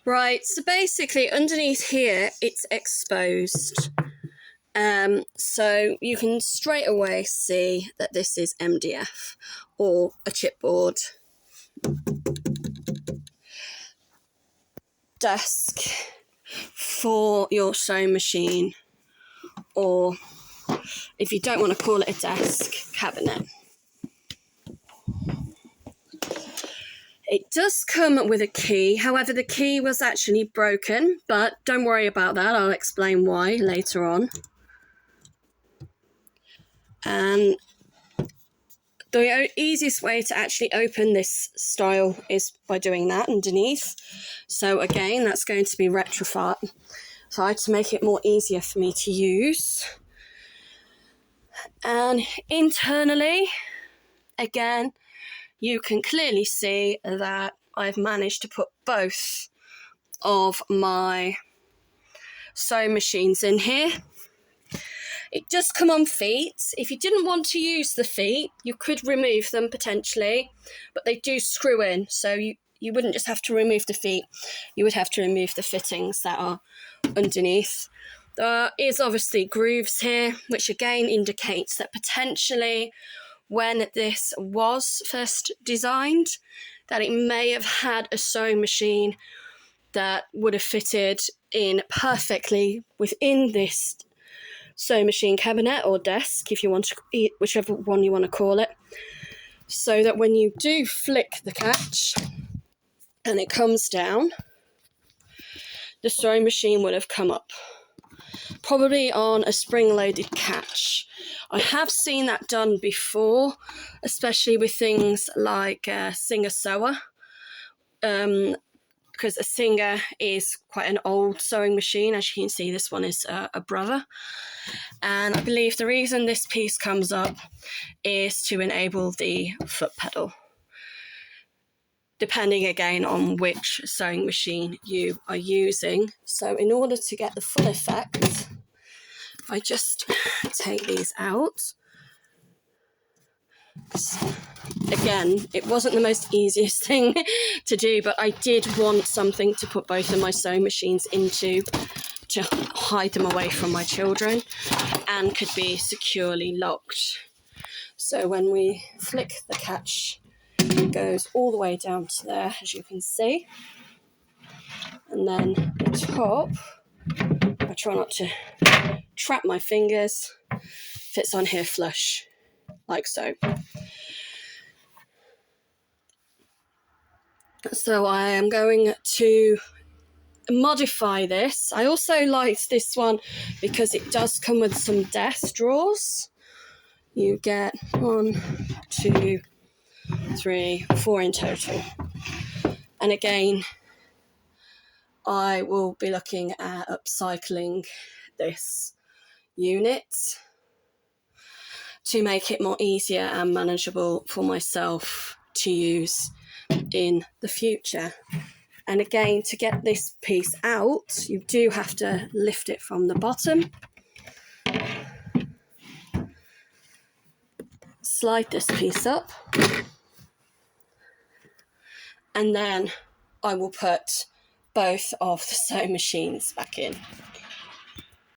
Right, so basically underneath here it's exposed. So you can straight away see that this is MDF or a chipboard desk for your sewing machine, or if you don't want to call it a desk, cabinet. It does come with a key, however the key was actually broken, but don't worry about that, I'll explain why later on. And the easiest way to actually open this style is by doing that underneath. So again, that's going to be retrofit to make it more easier for me to use. And internally, again, you can clearly see that I've managed to put both of my sewing machines in here. It does come on feet. If you didn't want to use the feet, you could remove them potentially, but they do screw in, so you wouldn't just have to remove the feet, you would have to remove the fittings that are underneath. There is obviously grooves here, which again indicates that potentially when this was first designed, that it may have had a sewing machine that would have fitted in perfectly within this sewing machine cabinet or desk, if you want to eat, whichever one you want to call it, so that when you do flick the catch and it comes down, the sewing machine would have come up, probably on a spring-loaded catch. I have seen that done before, especially with things like Singer Sewer, because a Singer is quite an old sewing machine. As you can see, this one is a Brother. And I believe the reason this piece comes up is to enable the foot pedal, depending again on which sewing machine you are using. So in order to get the full effect, I just take these out. Again, it wasn't the most easiest thing to do, but I did want something to put both of my sewing machines into to hide them away from my children and could be securely locked. So when we flick the catch, it goes all the way down to there, as you can see. And then the top, I try not to trap my fingers, fits on here flush, like so. So I am going to modify this. I also liked this one because it does come with some desk drawers. You get 1, 2, 3, 4 in total. And again, I will be looking at upcycling this unit to make it more easier and manageable for myself to use in the future. And again, to get this piece out, you do have to lift it from the bottom. Slide this piece up. And then I will put both of the sewing machines back in.